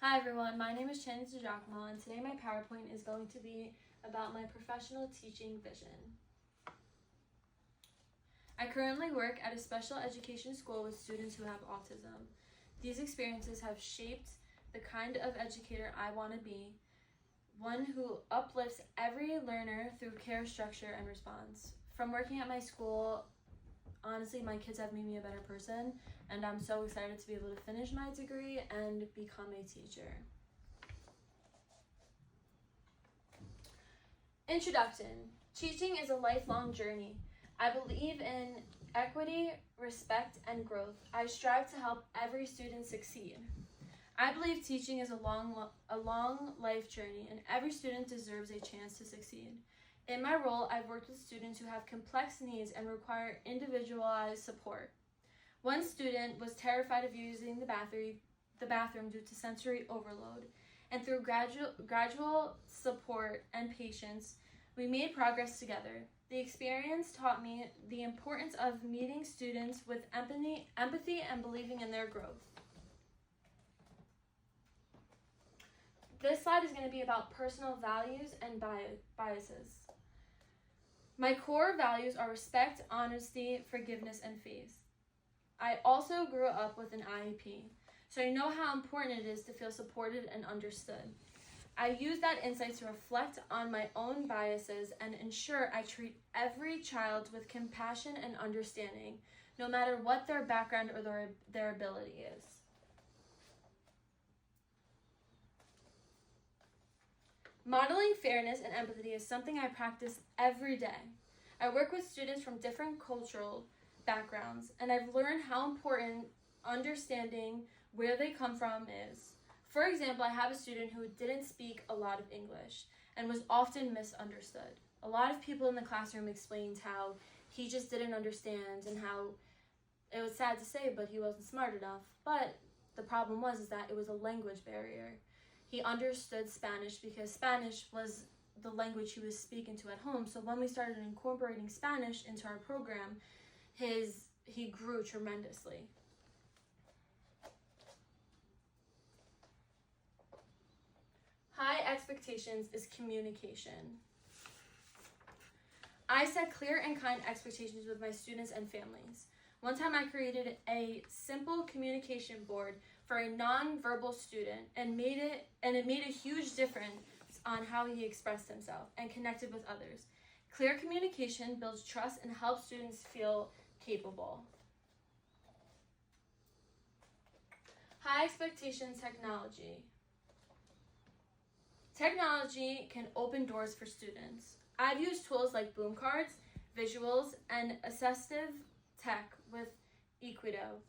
Hi everyone, my name is Channing Giacomo, and today my PowerPoint is going to be about my professional teaching vision. I currently work at a special education school with students who have autism. These experiences have shaped the kind of educator I want to be, one who uplifts every learner through care, structure, and response. From working at my school, honestly, my kids have made me a better person, and I'm so excited to be able to finish my degree and become a teacher. Introduction. Teaching is a lifelong journey. I believe in equity, respect, and growth. I strive to help every student succeed. I believe teaching is a long life journey, and every student deserves a chance to succeed. In my role, I've worked with students who have complex needs and require individualized support. One student was terrified of using the bathroom due to sensory overload, and through gradual support and patience, we made progress together. The experience taught me the importance of meeting students with empathy and believing in their growth. This slide is going to be about personal values and biases. My core values are respect, honesty, forgiveness, and faith. I also grew up with an IEP, so I know how important it is to feel supported and understood. I use that insight to reflect on my own biases and ensure I treat every child with compassion and understanding, no matter what their background or their ability is. Modeling fairness and empathy is something I practice every day. I work with students from different cultural backgrounds, and I've learned how important understanding where they come from is. For example, I have a student who didn't speak a lot of English and was often misunderstood. A lot of people in the classroom explained how he just didn't understand and how it was sad to say, but he wasn't smart enough. But the problem was that it was a language barrier. He understood Spanish because Spanish was the language he was speaking to at home. So when we started incorporating Spanish into our program, he grew tremendously. High expectations is communication. I set clear and kind expectations with my students and families. One time I created a simple communication board for a non-verbal student and it made a huge difference on how he expressed himself and connected with others. Clear communication builds trust and helps students feel capable. High expectations technology. Technology can open doors for students. I've used tools like boom cards, visuals, and assistive tech with Equido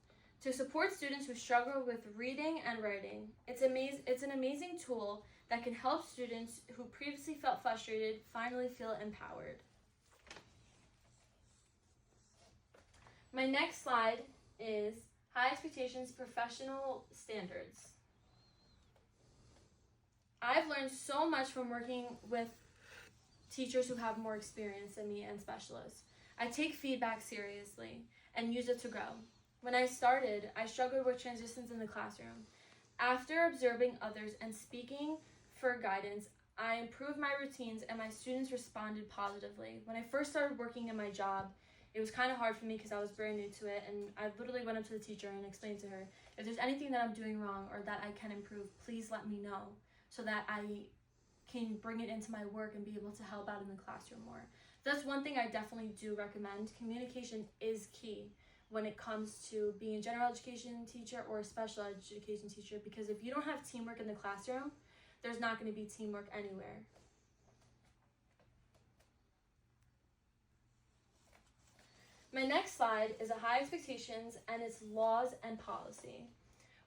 to support students who struggle with reading and writing. It's an amazing tool that can help students who previously felt frustrated finally feel empowered. My next slide is high expectations, professional standards. I've learned so much from working with teachers who have more experience than me and specialists. I take feedback seriously and use it to grow. When I started, I struggled with transitions in the classroom. After observing others and speaking for guidance, I improved my routines and my students responded positively. When I first started working in my job, it was kind of hard for me because I was very new to it, and I literally went up to the teacher and explained to her, if there's anything that I'm doing wrong or that I can improve, please let me know so that I can bring it into my work and be able to help out in the classroom more. That's one thing I definitely do recommend. Communication is key when it comes to being a general education teacher or a special education teacher, because if you don't have teamwork in the classroom, there's not going to be teamwork anywhere. My next slide is a high expectations and its laws and policy.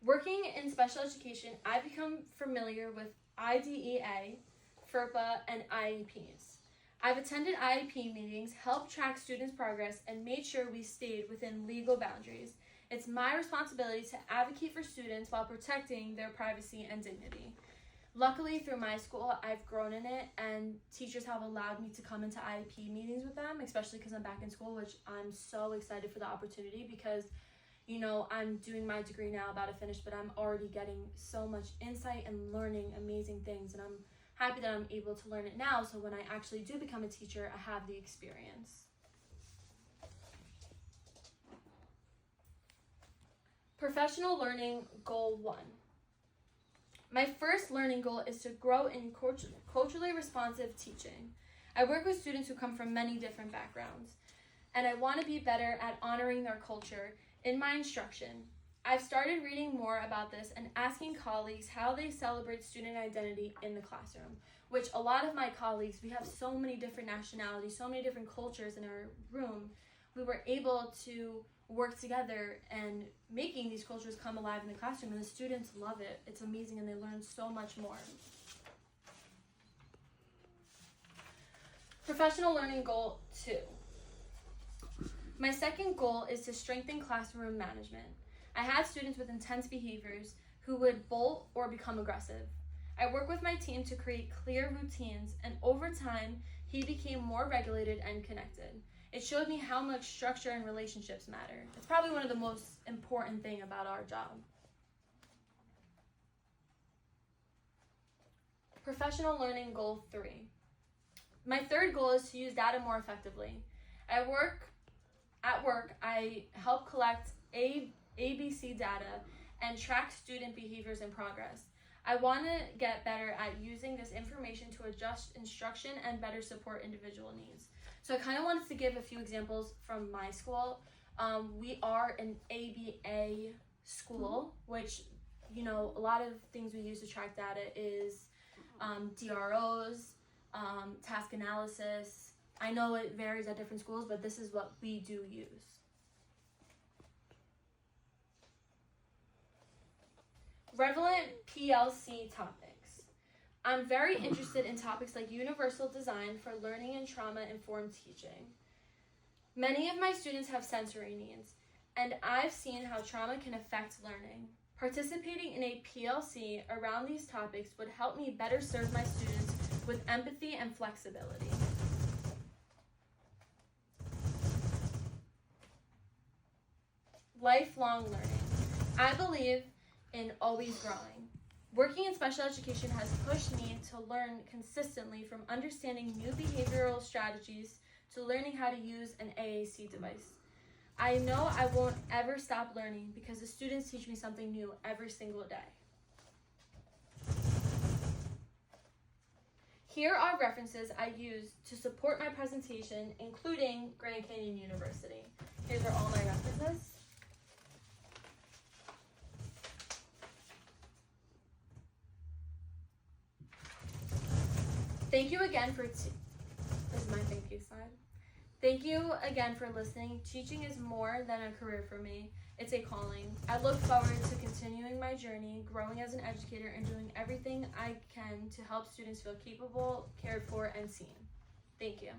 Working in special education, I've become familiar with IDEA, FERPA, and IEPs. I've attended IEP meetings, helped track students' progress, and made sure we stayed within legal boundaries. It's my responsibility to advocate for students while protecting their privacy and dignity. Luckily, through my school, I've grown in it, and teachers have allowed me to come into IEP meetings with them, especially because I'm back in school, which I'm so excited for the opportunity because you know, I'm doing my degree now, about to finish, but I'm already getting so much insight and learning amazing things, and I'm happy that I'm able to learn it now, so when I actually do become a teacher, I have the experience. Professional learning goal 1. My first learning goal is to grow in culturally responsive teaching. I work with students who come from many different backgrounds, and I want to be better at honoring their culture in my instruction. I've started reading more about this and asking colleagues how they celebrate student identity in the classroom, which a lot of my colleagues, we have so many different nationalities, so many different cultures in our room. We were able to work together and making these cultures come alive in the classroom, and the students love it. It's amazing, and they learn so much more. Professional learning goal 2. My second goal is to strengthen classroom management. I had students with intense behaviors who would bolt or become aggressive. I work with my team to create clear routines, and over time, he became more regulated and connected. It showed me how much structure and relationships matter. It's probably one of the most important things about our job. Professional learning goal 3. My third goal is to use data more effectively. At work, I help collect ABC data and track student behaviors and progress. I want to get better at using this information to adjust instruction and better support individual needs. So I kind of wanted to give a few examples from my school. We are an ABA school, which, you know, a lot of things we use to track data is DROs, task analysis. I know it varies at different schools, but this is what we do use. Relevant PLC topics. I'm very interested in topics like universal design for learning and trauma-informed teaching. Many of my students have sensory needs, and I've seen how trauma can affect learning. Participating in a PLC around these topics would help me better serve my students with empathy and flexibility. Lifelong learning. I believe in always growing. Working in special education has pushed me to learn consistently, from understanding new behavioral strategies to learning how to use an AAC device. I know I won't ever stop learning because the students teach me something new every single day. Here are references I use to support my presentation, including Grand Canyon University. Here are all my references. Thank you again for, this is my thank you slide. Thank you again for listening. Teaching is more than a career for me. It's a calling. I look forward to continuing my journey, growing as an educator, and doing everything I can to help students feel capable, cared for, and seen. Thank you.